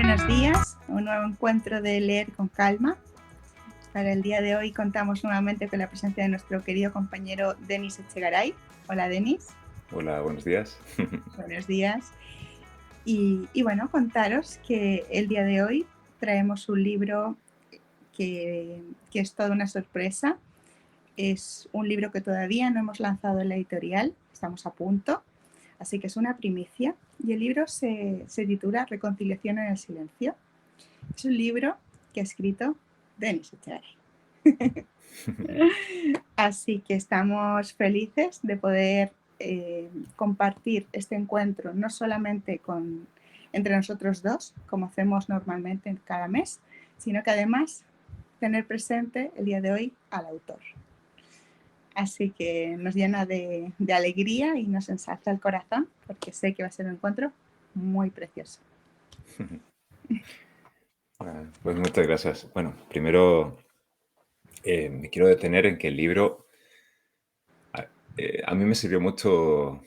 Buenos días, un nuevo encuentro de Leer con Calma. Para el día de hoy contamos nuevamente con la presencia de nuestro querido compañero Denis Echegaray. Hola, Denis. Hola, buenos días. Buenos días. Y bueno, contaros que el día de hoy traemos un libro que es toda una sorpresa. Es un libro que todavía no hemos lanzado en la editorial, estamos a punto, así que es una primicia. Y el libro se titula Reconciliación en el silencio. Es un libro que ha escrito Denis Echegaray. Así que estamos felices de poder compartir este encuentro, no solamente entre nosotros dos, como hacemos normalmente cada mes, sino que además tener presente el día de hoy al autor. Así que nos llena de alegría y nos ensalza el corazón, porque sé que va a ser un encuentro muy precioso. Pues muchas gracias. Bueno, primero me quiero detener en que el libro a mí me sirvió mucho.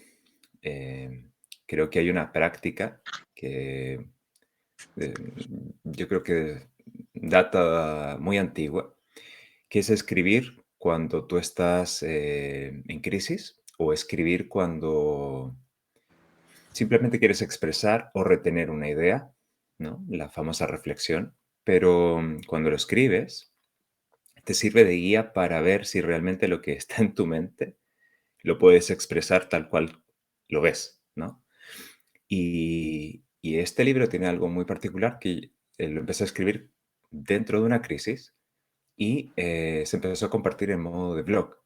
Creo que hay una práctica que yo creo que data muy antigua, que es escribir cuando tú estás en crisis o escribir cuando simplemente quieres expresar o retener una idea, ¿no? La famosa reflexión. Pero cuando lo escribes, te sirve de guía para ver si realmente lo que está en tu mente lo puedes expresar tal cual lo ves, ¿no? Y este libro tiene algo muy particular que lo empecé a escribir dentro de una crisis y se empezó a compartir en modo de blog.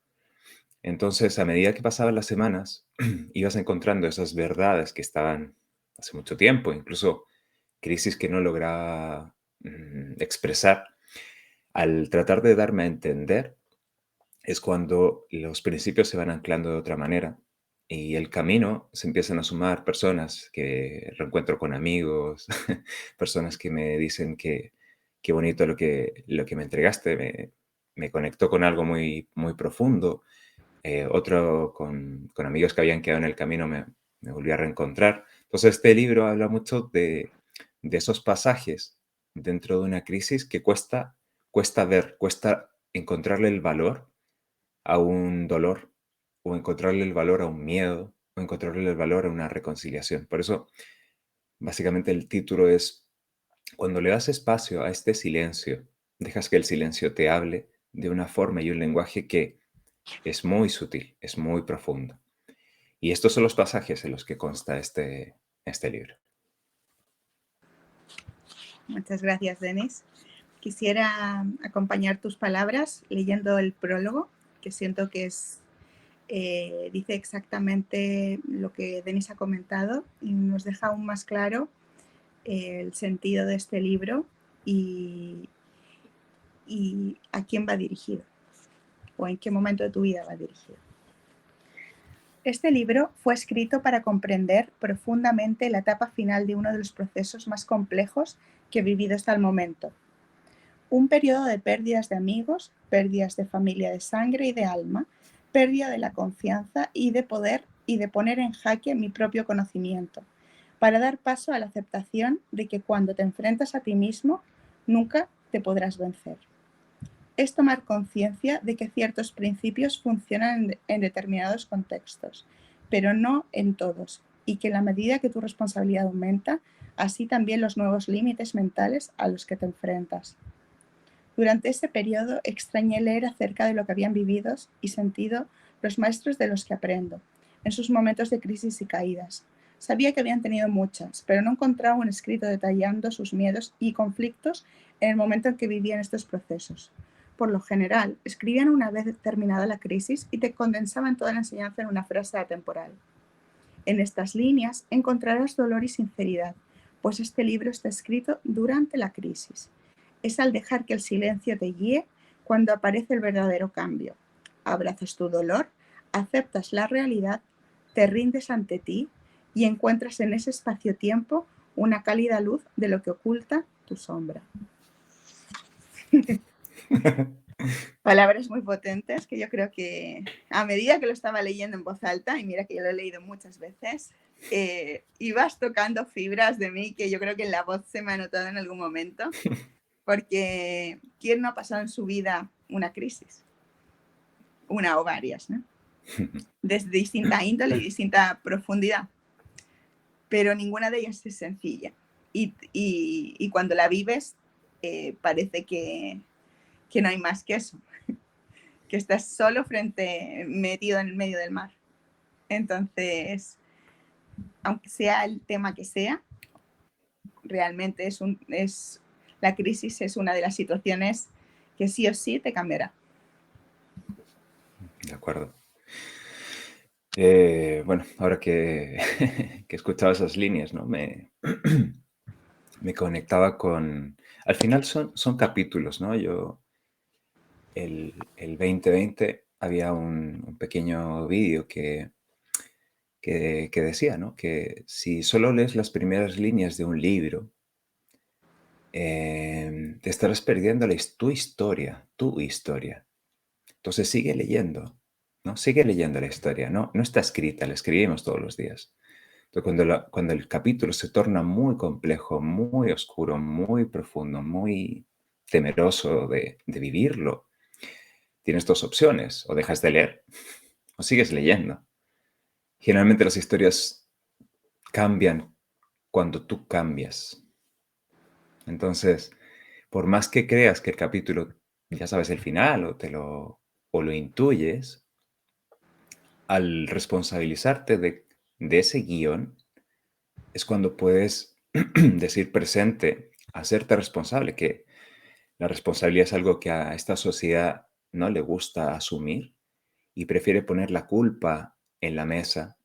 Entonces, a medida que pasaban las semanas, ibas encontrando esas verdades que estaban hace mucho tiempo, incluso crisis que no lograba expresar. Al tratar de darme a entender, es cuando los principios se van anclando de otra manera y el camino se empiezan a sumar personas que reencuentro con amigos, personas que me dicen que qué bonito lo que me entregaste, me conectó con algo muy, muy profundo. Otro con amigos que habían quedado en el camino me volví a reencontrar. Entonces, este libro habla mucho de esos pasajes dentro de una crisis que cuesta ver, cuesta encontrarle el valor a un dolor, o encontrarle el valor a un miedo, o encontrarle el valor a una reconciliación. Por eso, básicamente el título es, cuando le das espacio a este silencio, dejas que el silencio te hable de una forma y un lenguaje que es muy sutil, es muy profundo. Y estos son los pasajes en los que consta este libro. Muchas gracias, Denis. Quisiera acompañar tus palabras leyendo el prólogo, que siento que dice exactamente lo que Denis ha comentado y nos deja aún más claro el sentido de este libro y a quién va dirigido o en qué momento de tu vida va dirigido. Este libro fue escrito para comprender profundamente la etapa final de uno de los procesos más complejos que he vivido hasta el momento. Un periodo de pérdidas de amigos, pérdidas de familia de sangre y de alma, pérdida de la confianza y de poder y de poner en jaque mi propio conocimiento, para dar paso a la aceptación de que cuando te enfrentas a ti mismo, nunca te podrás vencer. Es tomar conciencia de que ciertos principios funcionan en determinados contextos, pero no en todos, y que en la medida que tu responsabilidad aumenta, así también los nuevos límites mentales a los que te enfrentas. Durante ese periodo extrañé leer acerca de lo que habían vivido y sentido los maestros de los que aprendo, en sus momentos de crisis y caídas. Sabía que habían tenido muchas, pero no encontraba un escrito detallando sus miedos y conflictos en el momento en que vivían estos procesos. Por lo general, escribían una vez terminada la crisis y te condensaban toda la enseñanza en una frase atemporal. En estas líneas encontrarás dolor y sinceridad, pues este libro está escrito durante la crisis. Es al dejar que el silencio te guíe cuando aparece el verdadero cambio. Abrazas tu dolor, aceptas la realidad, te rindes ante ti y encuentras en ese espacio-tiempo una cálida luz de lo que oculta tu sombra. Palabras muy potentes que yo creo que a medida que lo estaba leyendo en voz alta, y mira que yo lo he leído muchas veces, y vas tocando fibras de mí que yo creo que en la voz se me ha notado en algún momento, porque ¿quién no ha pasado en su vida una crisis? Una o varias, ¿no? Desde distinta índole y distinta profundidad, pero ninguna de ellas es sencilla. Y cuando la vives, parece que no hay más que eso, que estás solo metido en el medio del mar. Entonces, aunque sea el tema que sea, realmente la crisis es una de las situaciones que sí o sí te cambiará. De acuerdo. Bueno, ahora que, que he escuchado esas líneas, ¿no? Me conectaba con... Al final son capítulos, ¿no? El 2020 había un pequeño vídeo que decía, ¿no? Que si solo lees las primeras líneas de un libro, te estarás perdiendo tu historia, tu historia. Entonces sigue leyendo, ¿no? Sigue leyendo la historia, ¿no? No está escrita, la escribimos todos los días. Entonces, cuando el capítulo se torna muy complejo, muy oscuro, muy profundo, muy temeroso de vivirlo, tienes dos opciones: o dejas de leer o sigues leyendo. Generalmente las historias cambian cuando tú cambias. Entonces, por más que creas que el capítulo ya sabes el final o lo intuyes, al responsabilizarte de ese guión, es cuando puedes decir presente, hacerte responsable, que la responsabilidad es algo que a esta sociedad no le gusta asumir y prefiere poner la culpa en la mesa,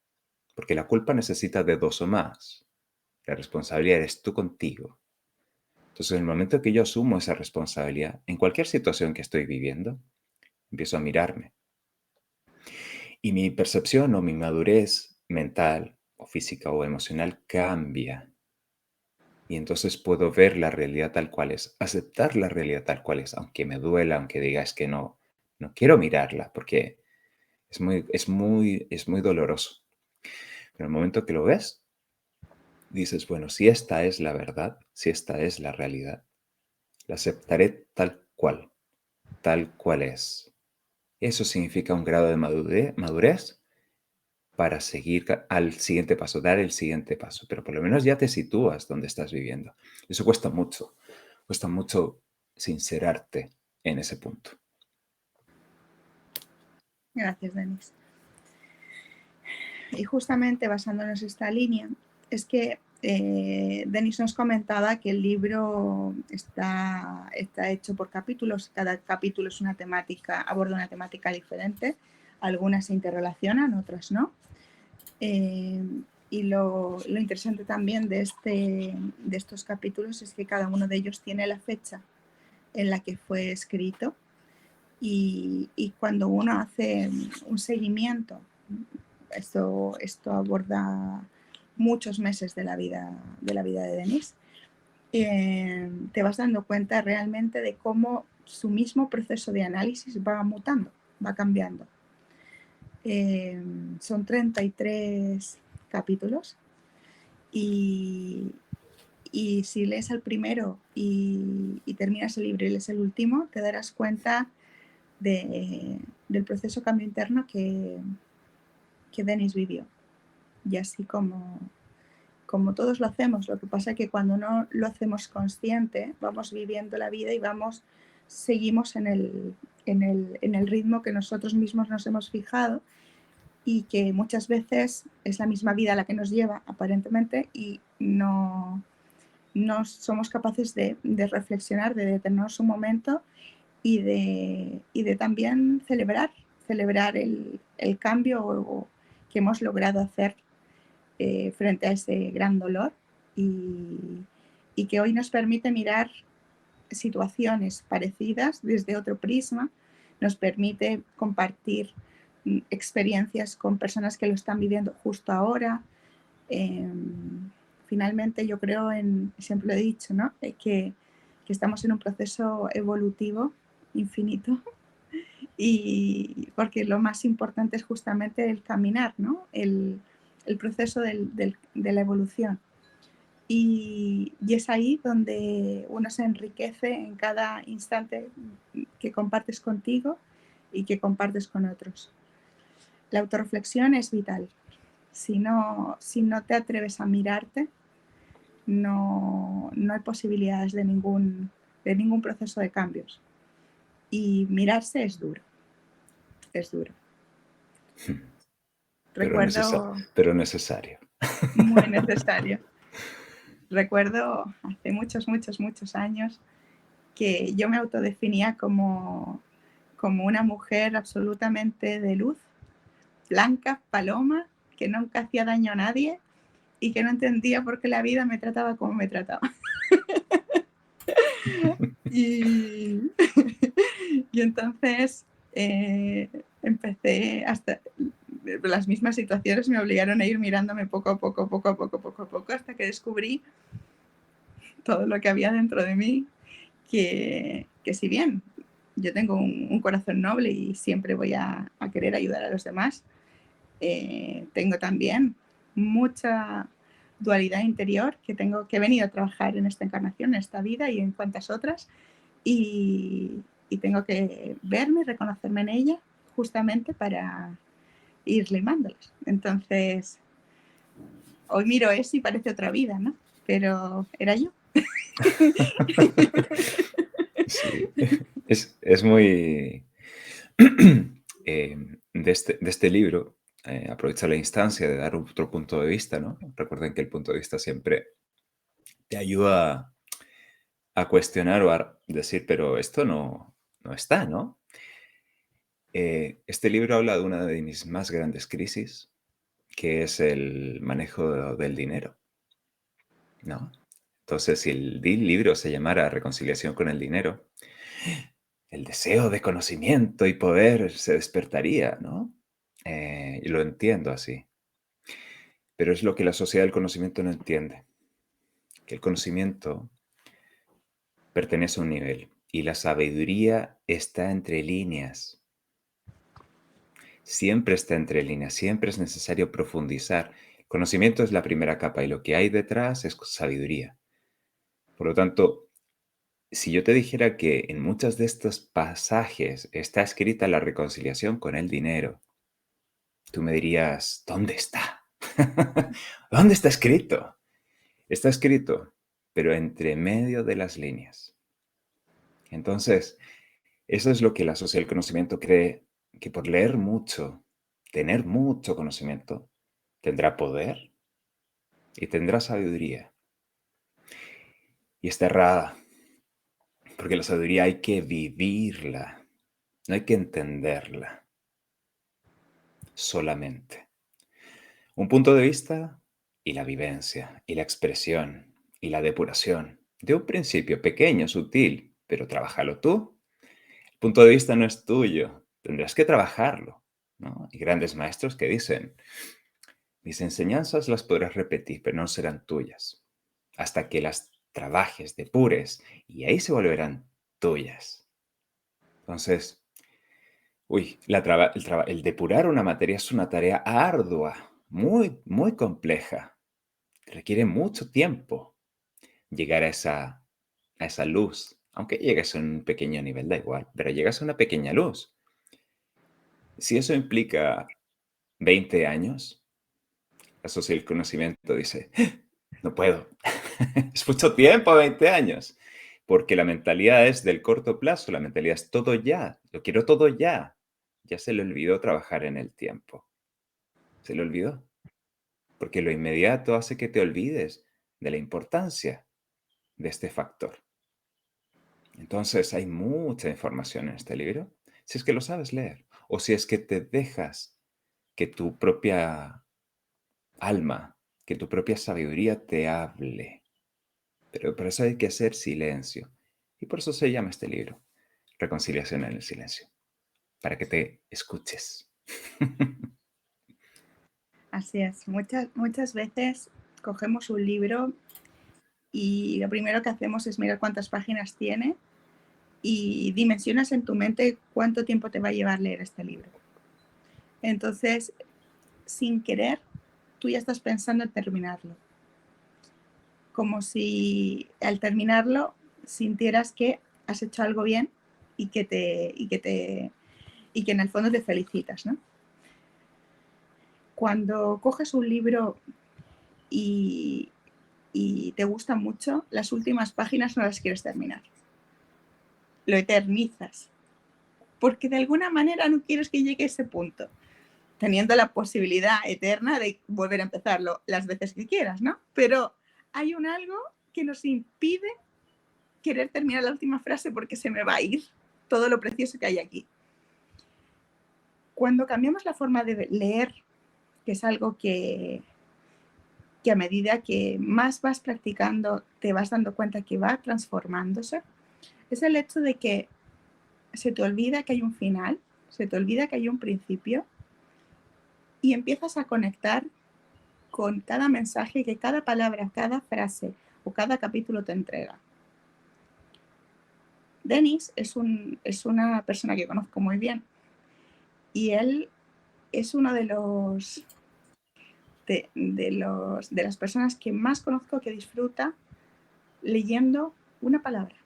porque la culpa necesita de dos o más. La responsabilidad eres tú contigo. Entonces, en el momento que yo asumo esa responsabilidad, en cualquier situación que estoy viviendo, empiezo a mirarme. Y mi percepción o mi madurez mental o física o emocional cambia. Y entonces puedo ver la realidad tal cual es, aceptar la realidad tal cual es, aunque me duela, aunque digas que no quiero mirarla, porque es muy doloroso. Pero en el momento que lo ves, dices, bueno, si esta es la verdad, si esta es la realidad, la aceptaré tal cual es. Eso significa un grado de madurez para seguir al siguiente paso, dar el siguiente paso, pero por lo menos ya te sitúas donde estás viviendo. Eso cuesta mucho sincerarte en ese punto. Gracias, Denis. Y justamente basándonos en esta línea, es que Denis nos comentaba que el libro está hecho por capítulos, cada capítulo es una temática, aborda una temática diferente, algunas se interrelacionan, otras no. Y lo interesante también de estos capítulos es que cada uno de ellos tiene la fecha en la que fue escrito y cuando uno hace un seguimiento, esto aborda muchos meses de la vida de Denis, te vas dando cuenta realmente de cómo su mismo proceso de análisis va mutando, va cambiando. Son 33 capítulos y si lees el primero y terminas el libro y lees el último, te darás cuenta del proceso cambio interno que Denis vivió. Y así como todos lo hacemos, lo que pasa es que cuando no lo hacemos consciente, vamos viviendo la vida y seguimos en el ritmo que nosotros mismos nos hemos fijado y que muchas veces es la misma vida la que nos lleva aparentemente y no somos capaces de reflexionar, de detenernos un momento y de también celebrar el cambio que hemos logrado hacer frente a ese gran dolor y que hoy nos permite mirar situaciones parecidas desde otro prisma, nos permite compartir experiencias con personas que lo están viviendo justo ahora. Finalmente yo creo siempre lo he dicho, ¿no? que estamos en un proceso evolutivo infinito y porque lo más importante es justamente el caminar, ¿no? el el proceso de la evolución. Y es ahí donde uno se enriquece en cada instante que compartes contigo y que compartes con otros. La autorreflexión es vital. Si no te atreves a mirarte, no hay posibilidades de ningún proceso de cambios. Y mirarse es duro. Es duro. Pero necesario. Muy necesario. Recuerdo hace muchos años que yo me autodefinía como una mujer absolutamente de luz, blanca, paloma, que nunca hacía daño a nadie y que no entendía por qué la vida me trataba como me trataba. y entonces empecé hasta las mismas situaciones me obligaron a ir mirándome poco a poco, hasta que descubrí todo lo que había dentro de mí, que si bien yo tengo un corazón noble y siempre voy a querer ayudar a los demás, tengo también mucha dualidad interior que he venido a trabajar en esta encarnación, en esta vida y en cuantas otras, y tengo que verme y reconocerme en ella justamente para ir limándolas. Entonces, hoy miro eso y parece otra vida, ¿no? Pero era yo. Sí, es muy... de este libro, aprovecha la instancia de dar otro punto de vista, ¿no? Recuerden que el punto de vista siempre te ayuda a cuestionar o a decir, pero esto no está, ¿no? Este libro habla de una de mis más grandes crisis, que es el manejo del dinero, ¿no? Entonces, si el libro se llamara Reconciliación con el dinero, el deseo de conocimiento y poder se despertaría, ¿no? Y lo entiendo así. Pero es lo que la sociedad del conocimiento no entiende, que el conocimiento pertenece a un nivel y la sabiduría está entre líneas. Siempre está entre líneas, siempre es necesario profundizar. El conocimiento es la primera capa y lo que hay detrás es sabiduría. Por lo tanto, si yo te dijera que en muchos de estos pasajes está escrita la reconciliación con el dinero, tú me dirías, ¿dónde está? ¿Dónde está escrito? Está escrito, pero entre medio de las líneas. Entonces, eso es lo que la sociedad del conocimiento cree, que por leer mucho, tener mucho conocimiento, tendrá poder y tendrá sabiduría. Y está errada, porque la sabiduría hay que vivirla, no hay que entenderla solamente. Un punto de vista y la vivencia, y la expresión, y la depuración, de un principio pequeño, sutil, pero trabájalo tú. El punto de vista no es tuyo, tendrás que trabajarlo, ¿no? Y grandes maestros que dicen, mis enseñanzas las podrás repetir, pero no serán tuyas, hasta que las trabajes, depures, y ahí se volverán tuyas. Entonces, el depurar una materia es una tarea ardua, muy, muy compleja. Requiere mucho tiempo llegar a esa luz. Aunque llegues a un pequeño nivel, da igual, pero llegas a una pequeña luz. Si eso implica 20 años, la sociedad del conocimiento dice, no puedo. Es mucho tiempo, 20 años. Porque la mentalidad es del corto plazo, la mentalidad es todo ya, lo quiero todo ya. Ya se le olvidó trabajar en el tiempo. Se le olvidó. Porque lo inmediato hace que te olvides de la importancia de este factor. Entonces hay mucha información en este libro, si es que lo sabes leer, o si es que te dejas que tu propia alma, que tu propia sabiduría te hable. Pero por eso hay que hacer silencio. Y por eso se llama este libro, Reconciliación en el Silencio, para que te escuches. Así es. Muchas veces cogemos un libro y lo primero que hacemos es mirar cuántas páginas tiene y dimensionas en tu mente cuánto tiempo te va a llevar leer este libro. Entonces, sin querer, tú ya estás pensando en terminarlo. Como si al terminarlo sintieras que has hecho algo bien y que en el fondo te felicitas, ¿no? Cuando coges un libro y te gusta mucho, las últimas páginas no las quieres terminar. Lo eternizas. Porque de alguna manera no quieres que llegue a ese punto, teniendo la posibilidad eterna de volver a empezarlo las veces que quieras, ¿no? Pero hay algo que nos impide querer terminar la última frase porque se me va a ir todo lo precioso que hay aquí. Cuando cambiamos la forma de leer, que es algo que a medida que más vas practicando te vas dando cuenta que va transformándose, es el hecho de que se te olvida que hay un final, se te olvida que hay un principio y empiezas a conectar con cada mensaje que cada palabra, cada frase o cada capítulo te entrega. Denis es una persona que conozco muy bien y él es uno de las personas que más conozco que disfruta leyendo una palabra.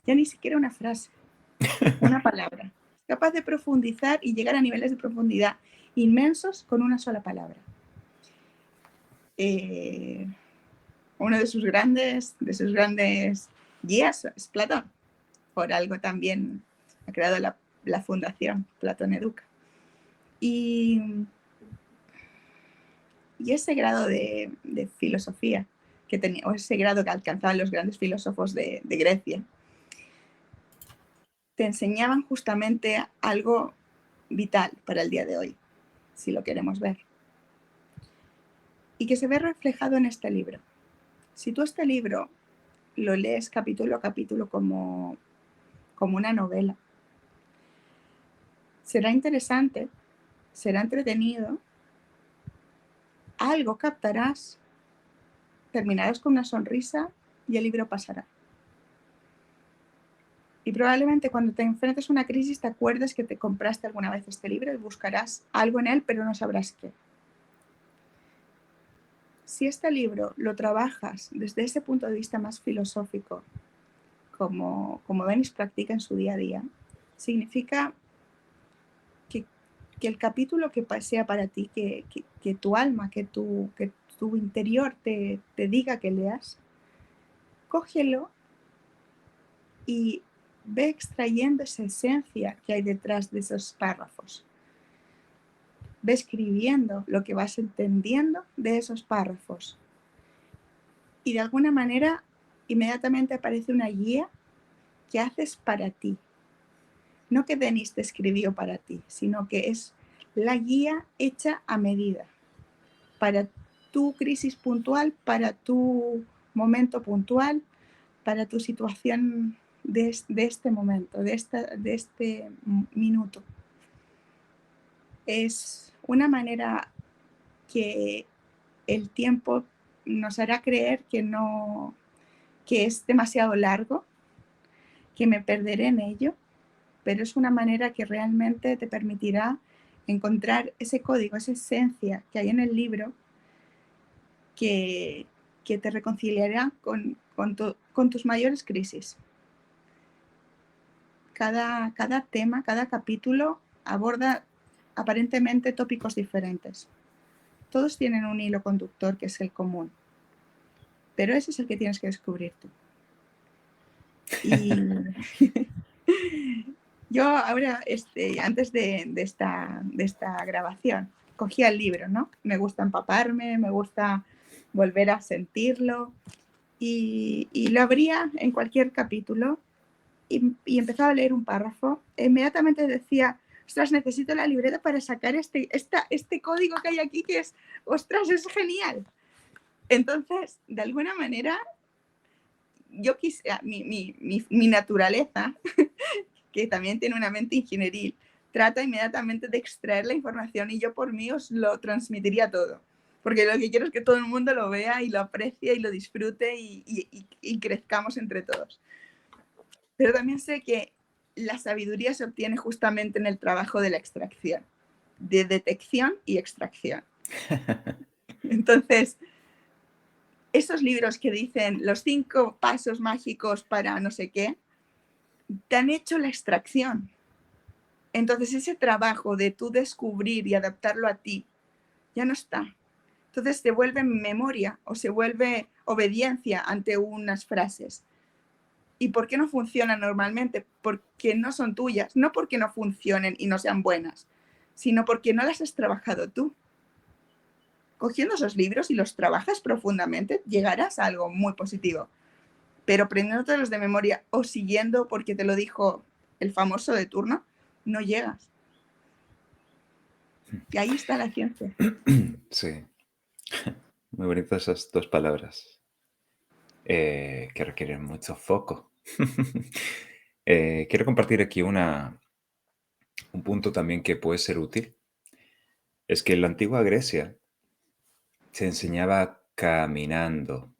Ya ni siquiera una frase, una palabra. Es capaz de profundizar y llegar a niveles de profundidad inmensos con una sola palabra. Uno de sus grandes guías es Platón. Por algo también ha creado la fundación Platón Educa. Y ese grado de filosofía que tenía, o ese grado que alcanzaban los grandes filósofos de Grecia, te enseñaban justamente algo vital para el día de hoy, si lo queremos ver. Y que se ve reflejado en este libro. Si tú este libro lo lees capítulo a capítulo como una novela, será interesante, será entretenido, algo captarás, terminarás con una sonrisa y el libro pasará. Y probablemente cuando te enfrentes a una crisis te acuerdes que te compraste alguna vez este libro y buscarás algo en él, pero no sabrás qué. Si este libro lo trabajas desde ese punto de vista más filosófico, como Denis practica en su día a día, significa que el capítulo que sea para ti, que tu alma, que tu interior te diga que leas, cógelo y ve extrayendo esa esencia que hay detrás de esos párrafos. Ve escribiendo lo que vas entendiendo de esos párrafos. Y de alguna manera, inmediatamente aparece una guía que haces para ti. No que Denis te escribió para ti, sino que es la guía hecha a medida. Para tu crisis puntual, para tu momento puntual, para tu situación de este momento, de este minuto. Es una manera que el tiempo nos hará creer que es demasiado largo, que me perderé en ello, pero es una manera que realmente te permitirá encontrar ese código, esa esencia que hay en el libro que te reconciliará con tus mayores crisis. Cada tema, cada capítulo aborda aparentemente tópicos diferentes. Todos tienen un hilo conductor que es el común, pero ese es el que tienes que descubrir tú. Y yo ahora, antes de esta grabación, cogía el libro, ¿no? Me gusta empaparme, me gusta volver a sentirlo y lo abría en cualquier capítulo y empezaba a leer un párrafo. E inmediatamente decía, ostras, necesito la libreta para sacar este código que hay aquí que es, ostras, es genial. Entonces, de alguna manera, yo mi naturaleza, que también tiene una mente ingenieril, trata inmediatamente de extraer la información y yo por mí os lo transmitiría todo. Porque lo que quiero es que todo el mundo lo vea y lo aprecie y lo disfrute y crezcamos entre todos. Pero también sé que la sabiduría se obtiene justamente en el trabajo de la extracción, de detección y extracción. Entonces, esos libros que dicen los 5 pasos mágicos para no sé qué, te han hecho la extracción. Entonces, ese trabajo de tú descubrir y adaptarlo a ti ya no está. Entonces se vuelve memoria o se vuelve obediencia ante unas frases. ¿Y por qué no funcionan normalmente? Porque no son tuyas, no porque no funcionen y no sean buenas, sino porque no las has trabajado tú. Cogiendo esos libros y los trabajas profundamente, llegarás a algo muy positivo. Pero aprendiéndotelos de memoria o siguiendo porque te lo dijo el famoso de turno, no llegas. Y ahí está la ciencia. Sí, muy bonitas esas dos palabras, que requieren mucho foco. Quiero compartir aquí un punto también que puede ser útil. Es que en la antigua Grecia se enseñaba caminando,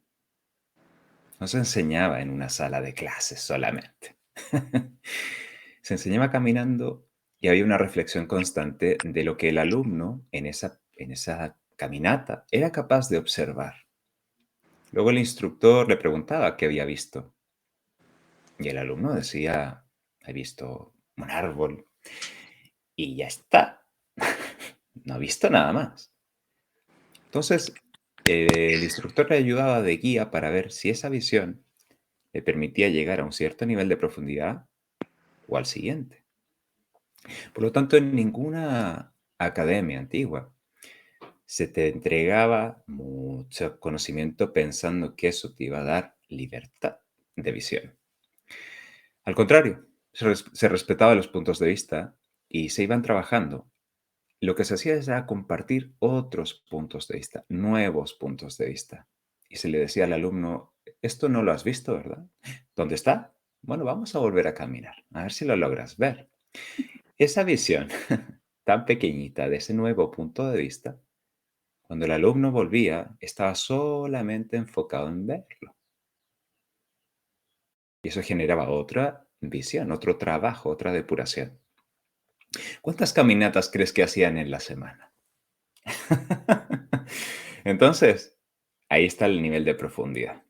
no se enseñaba en una sala de clases solamente. Se enseñaba caminando y había una reflexión constante de lo que el alumno en esa caminata era capaz de observar. Luego el instructor le preguntaba qué había visto y el alumno decía, he visto un árbol y ya está. No he visto nada más. Entonces, el instructor le ayudaba de guía para ver si esa visión le permitía llegar a un cierto nivel de profundidad o al siguiente. Por lo tanto, en ninguna academia antigua se te entregaba mucho conocimiento pensando que eso te iba a dar libertad de visión. Al contrario, se respetaban los puntos de vista y se iban trabajando. Lo que se hacía era compartir otros puntos de vista, nuevos puntos de vista. Y se le decía al alumno, esto no lo has visto, ¿verdad? ¿Dónde está? Bueno, vamos a volver a caminar, a ver si lo logras ver. Esa visión tan pequeñita de ese nuevo punto de vista, cuando el alumno volvía, estaba solamente enfocado en verlo. Y eso generaba otra visión, otro trabajo, otra depuración. ¿Cuántas caminatas crees que hacían en la semana? Entonces, ahí está el nivel de profundidad.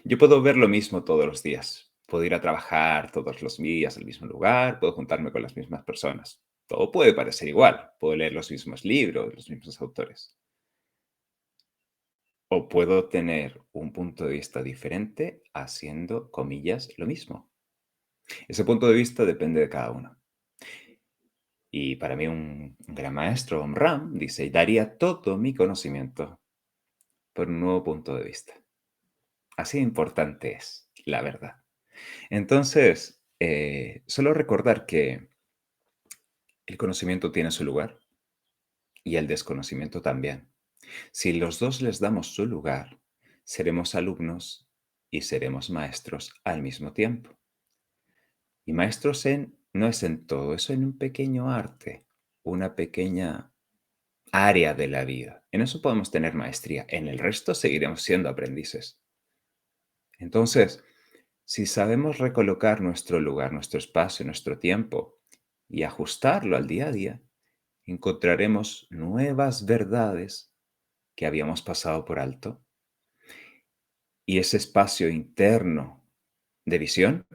Yo puedo ver lo mismo todos los días. Puedo ir a trabajar todos los días al mismo lugar, puedo juntarme con las mismas personas. Todo puede parecer igual. Puedo leer los mismos libros, los mismos autores. O puedo tener un punto de vista diferente haciendo, comillas, lo mismo. Ese punto de vista depende de cada uno. Y para mí un gran maestro, un Ram, dice, daría todo mi conocimiento por un nuevo punto de vista. Así de importante es, la verdad. Entonces, solo recordar que el conocimiento tiene su lugar y el desconocimiento también. Si los dos les damos su lugar, seremos alumnos y seremos maestros al mismo tiempo. Y maestros no es en todo, es en un pequeño arte, una pequeña área de la vida. En eso podemos tener maestría, en el resto seguiremos siendo aprendices. Entonces, si sabemos recolocar nuestro lugar, nuestro espacio, nuestro tiempo y ajustarlo al día a día, encontraremos nuevas verdades que habíamos pasado por alto y ese espacio interno de visión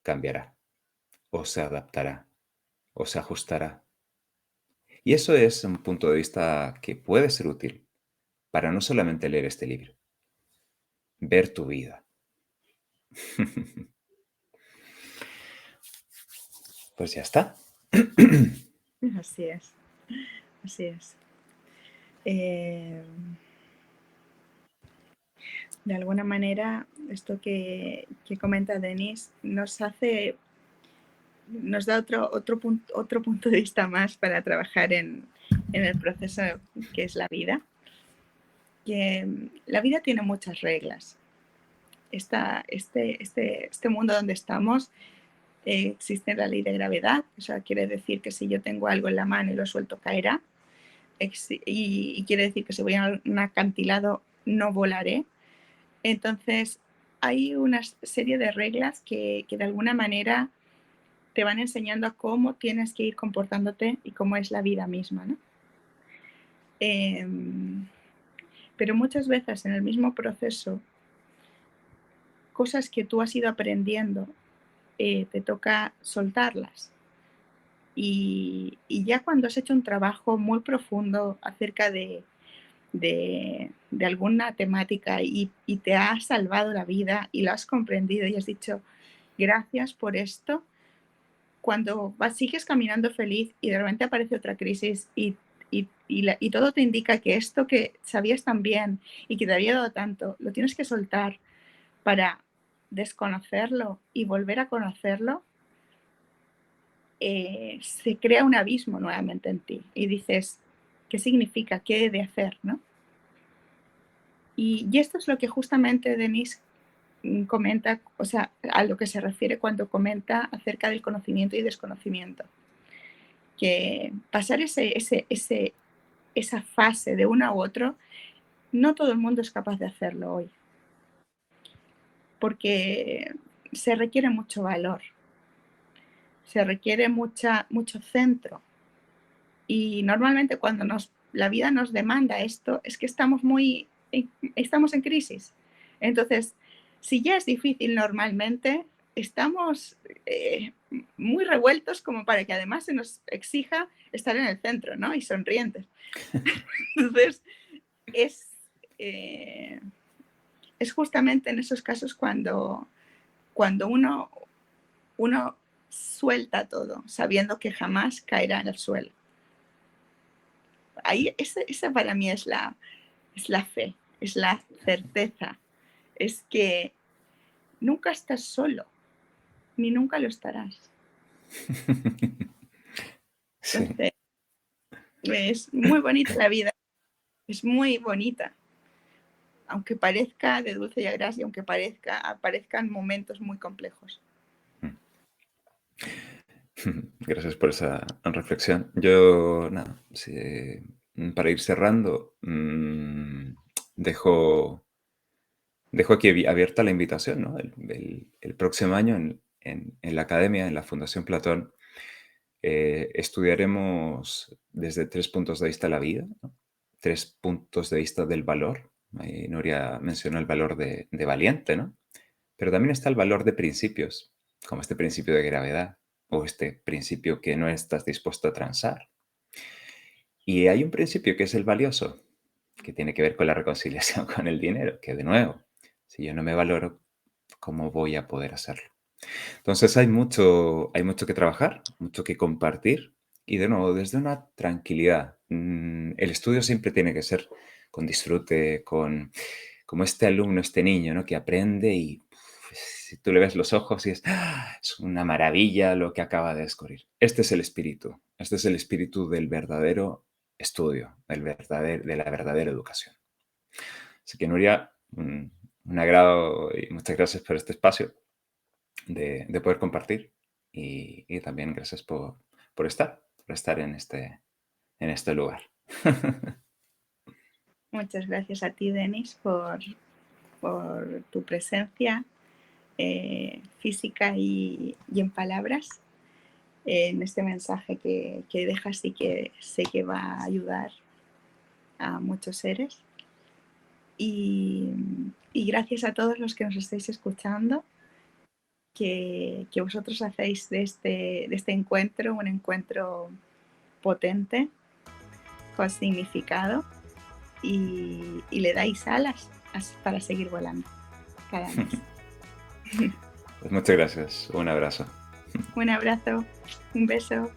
cambiará o se adaptará o se ajustará. Y eso es un punto de vista que puede ser útil para no solamente leer este libro, ver tu vida. Pues ya está. Así es, así es. Eh, de alguna manera, esto que comenta Denis nos da otro punto de vista más para trabajar en el proceso que es la vida. Que la vida tiene muchas reglas. Este mundo donde estamos existe la ley de gravedad, o sea, quiere decir que si yo tengo algo en la mano y lo suelto caerá, y quiere decir que si voy a un acantilado no volaré. Entonces, hay una serie de reglas que de alguna manera te van enseñando a cómo tienes que ir comportándote y cómo es la vida misma, ¿no? Em, pero muchas veces en el mismo proceso, cosas que tú has ido aprendiendo, te toca soltarlas. Y ya cuando has hecho un trabajo muy profundo acerca de alguna temática y te ha salvado la vida y lo has comprendido y has dicho, gracias por esto, cuando sigues caminando feliz y de repente aparece otra crisis y todo te indica que esto que sabías tan bien y que te había dado tanto, lo tienes que soltar para desconocerlo y volver a conocerlo, se crea un abismo nuevamente en ti y dices, ¿qué significa? ¿Qué he de hacer? ¿No? Y esto es lo que justamente Denise comenta, o sea, a lo que se refiere cuando comenta acerca del conocimiento y desconocimiento. Que pasar esa fase de uno a otro, no todo el mundo es capaz de hacerlo hoy, porque se requiere mucho valor, se requiere mucho centro. Y normalmente cuando la vida nos demanda esto, es que estamos en crisis. Entonces, si ya es difícil normalmente, estamos muy revueltos como para que además se nos exija estar en el centro, ¿no? Y sonrientes. Entonces, es, eh, es justamente en esos casos cuando uno suelta todo, sabiendo que jamás caerá en el suelo. Ahí, esa para mí es la fe, es la certeza, es que nunca estás solo, ni nunca lo estarás. Sí. Entonces, es muy bonita la vida, es muy bonita, aunque parezca de dulce y agraz y aunque aparezcan momentos muy complejos. Gracias por esa reflexión. Yo, nada, para ir cerrando, dejo aquí abierta la invitación, ¿no? El próximo año en la academia, en la Fundación Platón, estudiaremos desde 3 puntos de vista la vida, ¿no? 3 puntos de vista del valor. Nuria mencionó el valor de valiente, ¿no? Pero también está el valor de principios, como este principio de gravedad o este principio que no estás dispuesto a transar. Y hay un principio que es el valioso, que tiene que ver con la reconciliación con el dinero, que de nuevo, si yo no me valoro, ¿cómo voy a poder hacerlo? Entonces hay mucho que trabajar, mucho que compartir y de nuevo, desde una tranquilidad. El estudio siempre tiene que ser con disfrute, como este alumno, este niño, ¿no? Que aprende y si tú le ves los ojos y es una maravilla lo que acaba de descubrir. Este es el espíritu del verdadero estudio, de la verdadera educación. Así que Nuria, un agrado y muchas gracias por este espacio de poder compartir y también gracias por estar en este lugar. Muchas gracias a ti, Denis, por tu presencia física y en palabras en este mensaje que dejas y que sé que va a ayudar a muchos seres. Y gracias a todos los que nos estáis escuchando, que vosotros hacéis de este encuentro un encuentro potente, con significado y le dais alas para seguir volando cada mes. Pues muchas gracias. Un abrazo. Un abrazo, un beso.